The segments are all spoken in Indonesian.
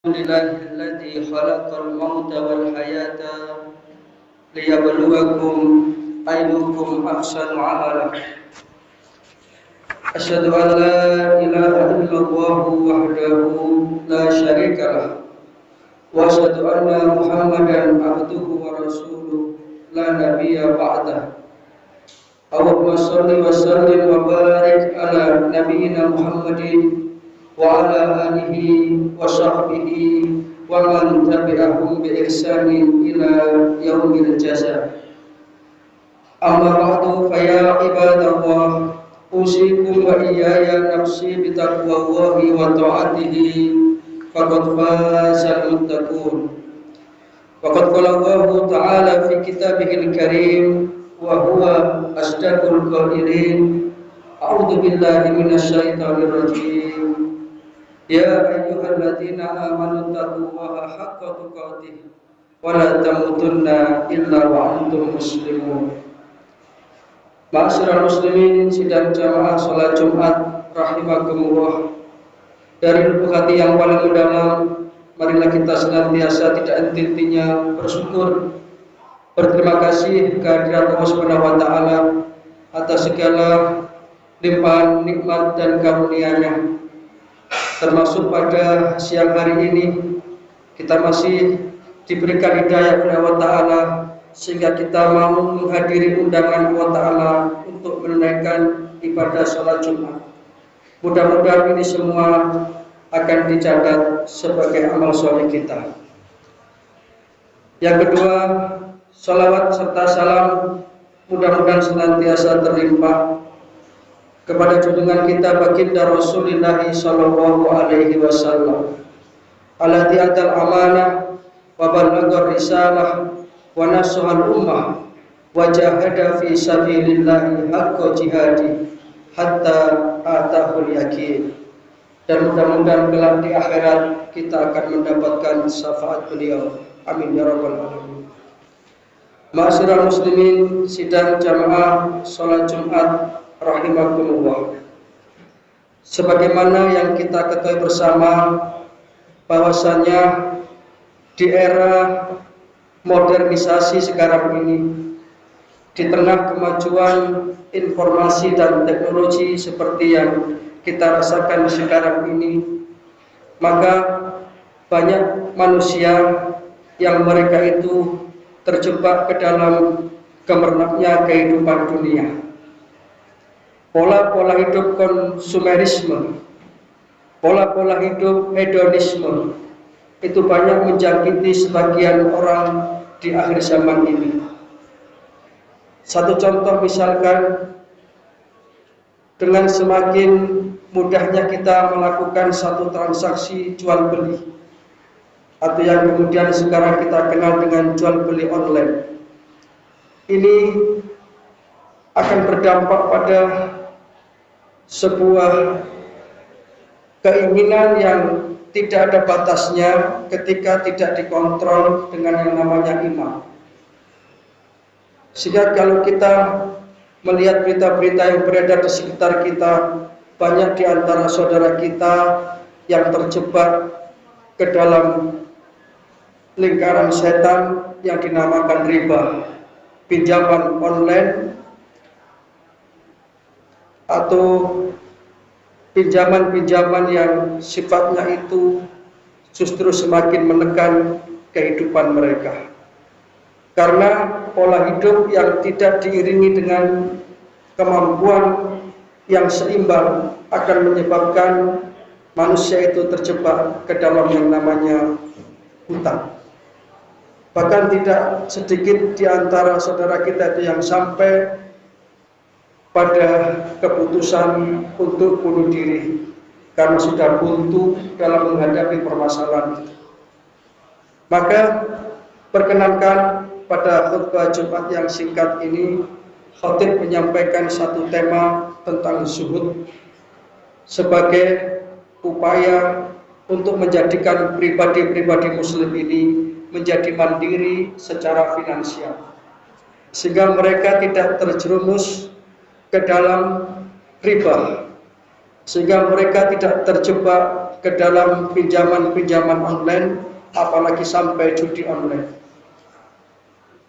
Alhamdulillahilladzi khalaqal mauta wal hayata liyabluwakum ayyukum ahsanu amala. Asyhadu an la ilaha illallah wahdahu la syarika lah wa asyhadu anna Muhammadan abduhu wa rasuluh la nabiyya ba'dah. Allahumma shalli wa sallim wa barik ala nabiyyina Muhammadin wa ala alihi wa sahbihi wa man tabi'ahum bi ihsanin ila yaumil jazaa. Amma ba'du fa ya ibadallah, usikum wa iyaya nafsi bi taqwallahi wa ta'atihi faqad fazal muttaqun. Faqad qala Allah ta'ala fi kitabihil karim wa huwa asdaqul qailin. A'udzu billahi minasy syaithanir rajim. Ya ayyuhalladzina amanu taqullaha haqqa tuqatih wa la tamutunna illa wa antum muslimun. Ma'asyiral muslimin sidang jamaah salat Jumat rahimakumullah. Dari lubuk hati yang paling mendalam, marilah kita senantiasa tidak henti-hentinya bersyukur, berterima kasih kehadirat Allah Subhanahu wa taala atas segala limpahan nikmat dan karunia-Nya. Termasuk pada siang hari ini kita masih diberikan hidayah oleh Allah Ta'ala sehingga kita mau menghadiri undangan Allah Ta'ala untuk menunaikan ibadah sholat Jumat. Mudah-mudahan ini semua akan dicatat sebagai amal soleh kita. Yang kedua, sholawat serta salam mudah-mudahan senantiasa terlimpah kepada junjungan kita baginda Rasulullah sallallahu alaihi wasallam, allati atal amanah wa balaghar risalah wa nasahal ummah wa jahada fi sabilillah haqqa jihadi hatta atahul yaqin. Dan mudah-mudahan kelak di akhirat kita akan mendapatkan syafaat beliau. Amin ya rabbal alamin. Ma'asyiral muslimin sidang jamaah salat Jumat rahimakumullah. Sebagaimana yang kita ketahui bersama bahwasanya di era modernisasi sekarang ini, di tengah kemajuan informasi dan teknologi seperti yang kita rasakan sekarang ini, maka banyak manusia yang mereka itu terjebak ke dalam gemernaknya kehidupan dunia. Pola-pola hidup konsumerisme, pola-pola hidup hedonisme itu banyak menjangkiti sebagian orang di akhir zaman ini. Satu contoh misalkan, dengan semakin mudahnya kita melakukan satu transaksi jual beli atau yang kemudian sekarang kita kenal dengan jual beli online, ini akan berdampak pada sebuah keinginan yang tidak ada batasnya ketika tidak dikontrol dengan yang namanya iman. Sehingga kalau kita melihat berita-berita yang beredar di sekitar kita, banyak di antara saudara kita yang terjebak ke dalam lingkaran setan yang dinamakan riba, pinjaman online, atau pinjaman-pinjaman yang sifatnya itu justru semakin menekan kehidupan mereka. Karena pola hidup yang tidak diiringi dengan kemampuan yang seimbang akan menyebabkan manusia itu terjebak ke dalam yang namanya hutang. Bahkan tidak sedikit di antara saudara kita itu yang sampai pada keputusan untuk bunuh diri karena sudah buntu dalam menghadapi permasalahan itu. Maka perkenankan pada khutbah Jumat yang singkat ini, khatib menyampaikan satu tema tentang zuhud sebagai upaya untuk menjadikan pribadi-pribadi muslim ini menjadi mandiri secara finansial, sehingga mereka tidak terjerumus ke dalam riba, sehingga mereka tidak terjebak ke dalam pinjaman-pinjaman online, apalagi sampai judi online.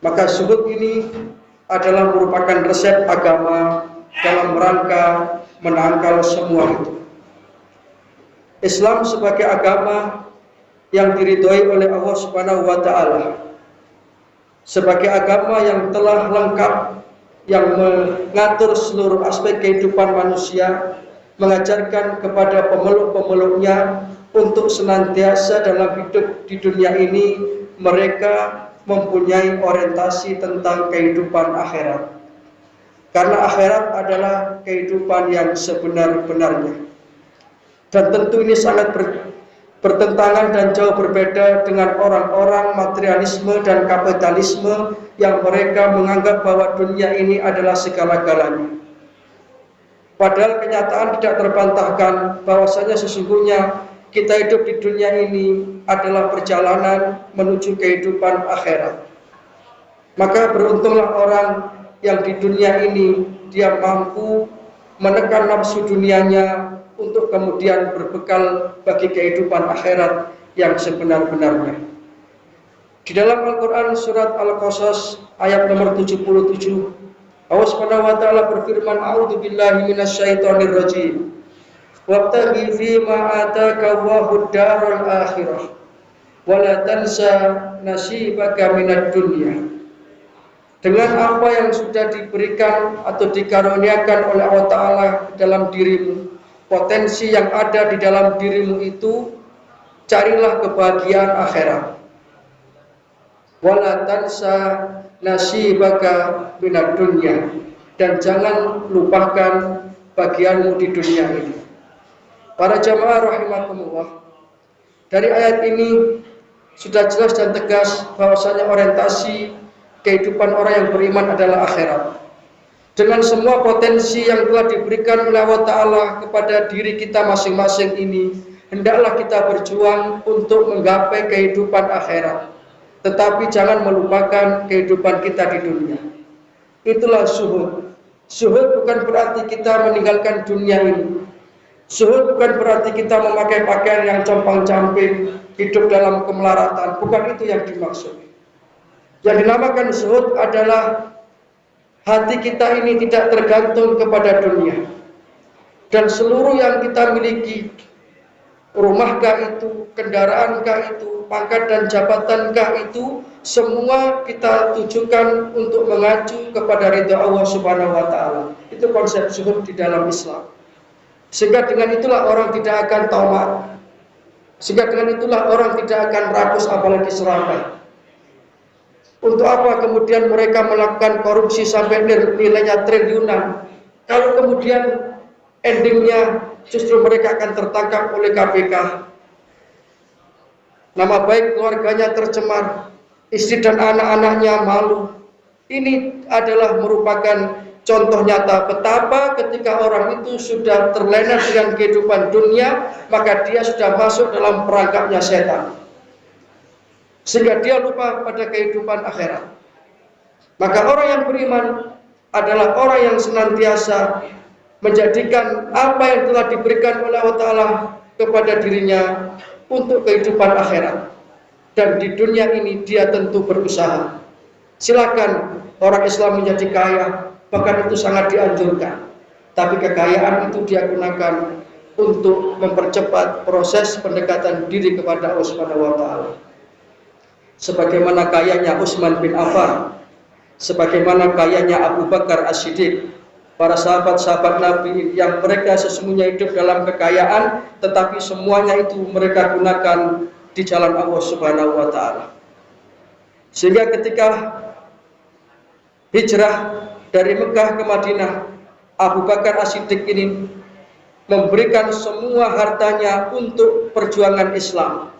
Maka zuhud ini adalah merupakan resep agama dalam rangka menangkal semua itu. Islam sebagai agama yang diridhoi oleh Allah Subhanahu wa taala, sebagai agama yang telah lengkap, yang mengatur seluruh aspek kehidupan manusia, mengajarkan kepada pemeluk-pemeluknya untuk senantiasa dalam hidup di dunia ini mereka mempunyai orientasi tentang kehidupan akhirat. Karena akhirat adalah kehidupan yang sebenar-benarnya. Dan tentu ini sangat bertentangan dan jauh berbeda dengan orang-orang materialisme dan kapitalisme yang mereka menganggap bahwa dunia ini adalah segala-galanya. Padahal kenyataan tidak terbantahkan bahwasanya sesungguhnya kita hidup di dunia ini adalah perjalanan menuju kehidupan akhirat. Maka beruntunglah orang yang di dunia ini dia mampu menekan nafsu dunianya untuk kemudian berbekal bagi kehidupan akhirat yang sebenar-benarnya. Di dalam Al-Quran surat Al-Qasas ayat nomor 77, Allah Subhanahu wa taala berfirman, "A'udzubillahi minasyaitonir rajim. Wabtaghi fima ataka Allahu ad-daral akhirah wa la tansa nasibaka minad dunya." Dengan apa yang sudah diberikan atau dikaruniakan oleh Allah Ta'ala dalam dirimu, potensi yang ada di dalam dirimu itu, carilah kebahagiaan akhirat. Wala tansa nasibaka minad dunya, dan jangan lupakan bagianmu di dunia ini. Para jamaah rahimakumullah, dari ayat ini sudah jelas dan tegas bahwasanya orientasi kehidupan orang yang beriman adalah akhirat. Dengan semua potensi yang telah diberikan oleh Allah Ta'ala kepada diri kita masing-masing ini, hendaklah kita berjuang untuk menggapai kehidupan akhirat. Tetapi jangan melupakan kehidupan kita di dunia. Itulah zuhud. Zuhud bukan berarti kita meninggalkan dunia ini. Zuhud bukan berarti kita memakai pakaian yang compang-camping, hidup dalam kemelaratan. Bukan itu yang dimaksud. Yang dinamakan zuhud adalah hati kita ini tidak tergantung kepada dunia. Dan seluruh yang kita miliki, rumahkah itu, kendaraankah itu, pangkat dan jabatankah itu, semua kita tujukan untuk mengacu kepada ridha Allah Subhanahu wa taala. Itu konsep zuhud di dalam Islam. Sehingga dengan itulah orang tidak akan tamak. Sehingga dengan itulah orang tidak akan rakus apalagi seramai. Untuk apa kemudian mereka melakukan korupsi sampai nilainya triliunan? Kalau kemudian endingnya justru mereka akan tertangkap oleh KPK. Nama baik keluarganya tercemar, istri dan anak-anaknya malu. Ini adalah merupakan contoh nyata betapa ketika orang itu sudah terlena dengan kehidupan dunia, maka dia sudah masuk dalam perangkapnya setan. Sehingga dia lupa pada kehidupan akhirat. Maka orang yang beriman adalah orang yang senantiasa menjadikan apa yang telah diberikan oleh Allah Ta'ala kepada dirinya untuk kehidupan akhirat. Dan di dunia ini dia tentu berusaha. Silakan orang Islam menjadi kaya, bahkan itu sangat dianjurkan. Tapi kekayaan itu dia gunakan untuk mempercepat proses pendekatan diri kepada Allah Subhanahu wa taala. Sebagaimana kayanya Utsman bin Affan, sebagaimana kayanya Abu Bakar As-Siddiq, para sahabat-sahabat Nabi yang mereka sesungguhnya hidup dalam kekayaan, tetapi semuanya itu mereka gunakan di jalan Allah Subhanahu wa taala. Sehingga ketika hijrah dari Mekah ke Madinah, Abu Bakar As-Siddiq ini memberikan semua hartanya untuk perjuangan Islam.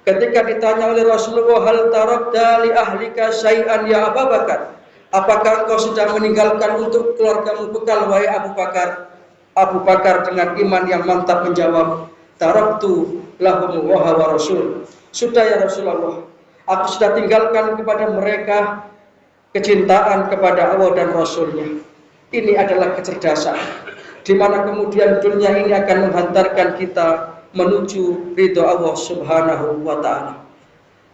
Ketika ditanya oleh Rasulullah, "Hal tarakta li ahlika syai'an ya Abu Bakar?" Apakah engkau sudah meninggalkan untuk keluargamu bekal, wahai Abu Bakar? Abu Bakar dengan iman yang mantap menjawab, "Taraktu lahum wa rasul." Sudah ya Rasulullah, aku sudah tinggalkan kepada mereka kecintaan kepada Allah dan Rasulnya. Ini adalah kecerdasan. di mana kemudian dunia ini akan menghantarkan kita menuju ridho Allah Subhanahu wa Ta'ala,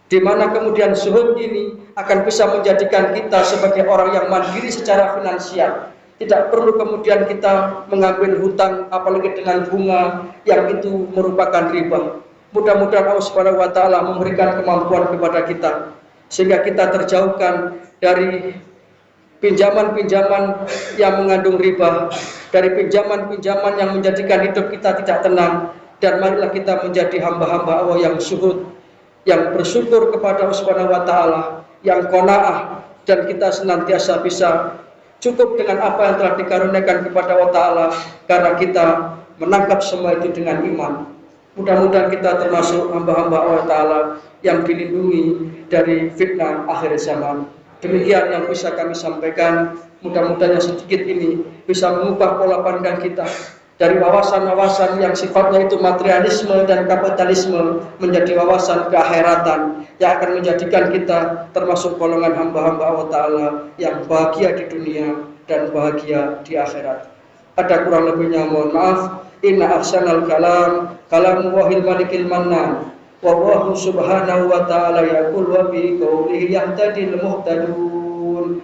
di mana kemudian zuhud ini akan bisa menjadikan kita sebagai orang yang mandiri secara finansial. Tidak perlu kemudian kita mengambil hutang, apalagi dengan bunga yang itu merupakan riba. Mudah-mudahan Allah Subhanahu wa Ta'ala memberikan kemampuan kepada kita sehingga kita terjauhkan dari pinjaman-pinjaman yang mengandung riba, dari pinjaman-pinjaman yang menjadikan hidup kita tidak tenang. Dan marilah kita menjadi hamba-hamba Allah yang zuhud, yang bersyukur kepada Allah Subhanahu wa Ta'ala, yang qanaah, dan kita senantiasa bisa cukup dengan apa yang telah dikaruniakan kepada Allah Ta'ala, karena kita menangkap semua itu dengan iman. Mudah-mudahan kita termasuk hamba-hamba Allah Ta'ala yang dilindungi dari fitnah akhir zaman. Demikian yang bisa kami sampaikan. Mudah-mudahan yang sedikit ini bisa mengubah pola pandang kita dari wawasan-wawasan yang sifatnya itu materialisme dan kapitalisme menjadi wawasan keakhiratan yang akan menjadikan kita termasuk golongan hamba-hamba Allah Ta'ala yang bahagia di dunia dan bahagia di akhirat. Ada kurang lebihnya mohon maaf. Inna ahsanal kalam kalamullahil malikil mannan wa Allahu subhanahu wa ta'ala yaqul wa bi qawlihi yahtadil muhtadun.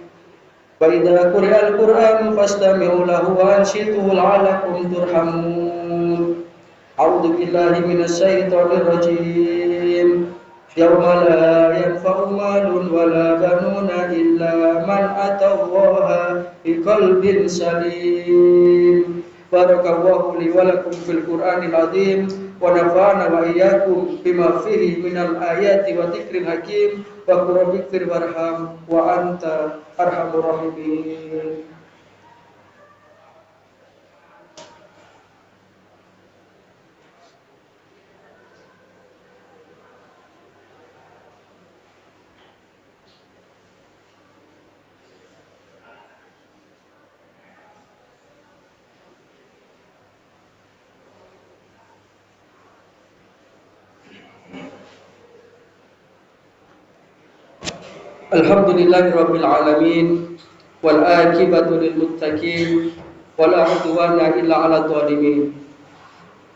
Wa idza quri'al Qur'an fastami'u lahu wa ansitu la'allakum turhamun. A'udzu billahi minasy syaithanir rajim. Yauma la yanfa'u malun wa la banuna illa man atallaha biqalbin salim. Barakallahu li wa lakum fil Qur'anil azim wa nafa'ana wa iyyakum bima fihi minal ayati wa dzikril hakim wa qul rabbighfir warham wa anta arhamur rahimin. Alhamdulillahirabbil alamin wal aqibatu lil muttaqin wala udwana illa 'alal zalimin.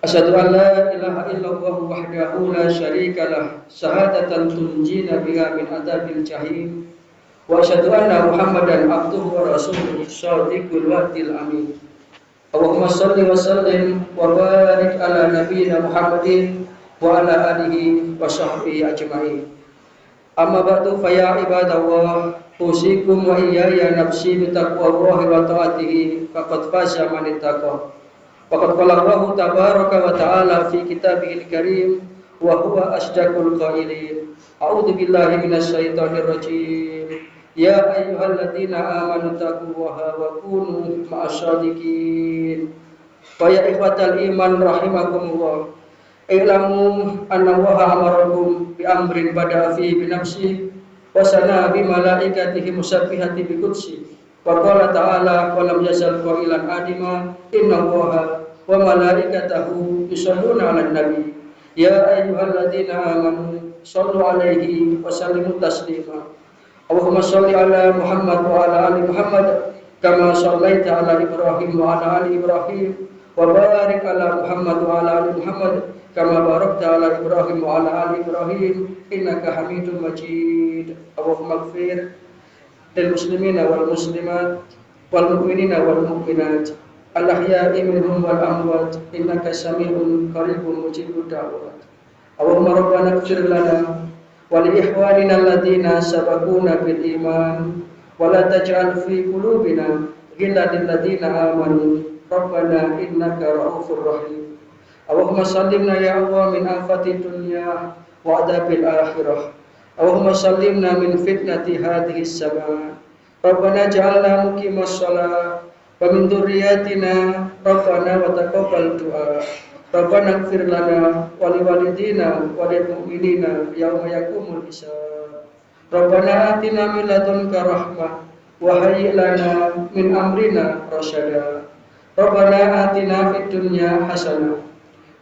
Asyhadu an la ilaha illallah wahdahu la syarikalah syahadatan tunjina biha min adzabil jahim wa asyhadu anna Muhammadan abduhu wa rasuluhu shadiqul wa'dil amin. Allahumma shalli wa sallim wa barik ala nabiyyina Muhammadin wa ala alihi wa sahbihi ajma'in. Amma ba'du fa ya ibadallah usikum wa iyaya nafsi bi taqwallahi wa ta'atihi faqad faza man ittaqa. Faqad qala Allah tabaraka wa ta'ala fi kitabihil karim wa huwa asdaqul qailin. A'udzu billahi minasy syaithanir rajim. Ya ayyuhalladzina amanu taqullaha wa kunu ma'asyadiqin. Fa ya ikhwatal iman rahimakumullah. I'lamu anna Allaha amarakum bi amrin bada'a fihi bi nafsihi wa sana bi malaikatihi musabbihati bi qudsi wa qala ta'ala wa lam yazal qailan adima inna Allaha wa malaikatahu yusholluna 'alan nabi ya ayyuhalladzina amanu shallu 'alaihi wa sallimu taslima. Allahumma shalli 'ala Muhammad wa 'ala ali Muhammad kama shallaita 'ala Ibrahim wa 'ala ali Ibrahim wa barik 'ala Muhammad wa 'ala ali Muhammad kama barakta ala Ibrahim wa ala ali Ibrahim innaka Hamidum Majid. Allahumma ighfir lil muslimina wal muslimat wal mu'minina wal mu'minat al ahya'i minhum wal amwat innaka sami'un qaribun mujibud da'wat. Allahumma rabbana ighfir lana wa li ikhwanina alladziina sabaquna bil iman wa la taj'al fi qulubina ghillan lil ladziina amanu rabbana innaka ra'ufur rahim. Allahumma sallimna ya Allah min afati dunya wa adabil akhirah. Allahumma sallimna min fitnati hadhihi as-sama. Rabbana ja'alna muqimas shalah wa min dzurriyyatina rabbana wa taqabbal du'a. Rabbana ighfir lana wa li walidina wa lil mu'minina yauma yaqumul hisab. Rabbana atina min ladunka rahmah wa hayyi lana min amrina rasyada. Rabbana atina fid dunya hasanah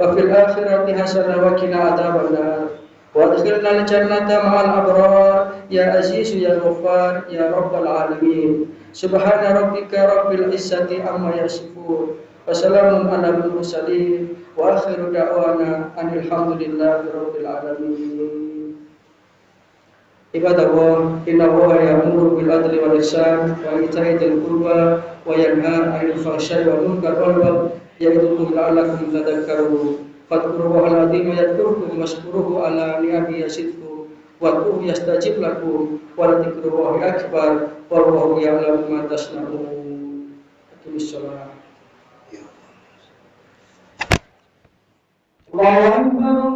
wa fil akhirati hasanah wa qina adzabannar wa adkhilna al-jannata ma'al abrar ya aziz ya ghaffar ya rabbal alamin. Subhana rabbika rabbil izzati amma yasifun Wassalamun ala mursalin wa akhiru da'wana alhamdulillahi rabbil alamin. Ibadallah, inna Allaha ya'muru bil adli wal ihsan wa ita'i dzil qurba wa yanha 'anil fahsya'i wal munkar wal baghi ya'idzukum la'allakum tadhakkarun. Fadhkurullaha al-'azima yadhkurkum washkuruhu ala ni'amihi yazidkum wad'uhu yastajib lakum wa ladhikrullahi akbar wallahu ya'lamu ma tasna'un. Aqimis shalah. Allahu Akbar.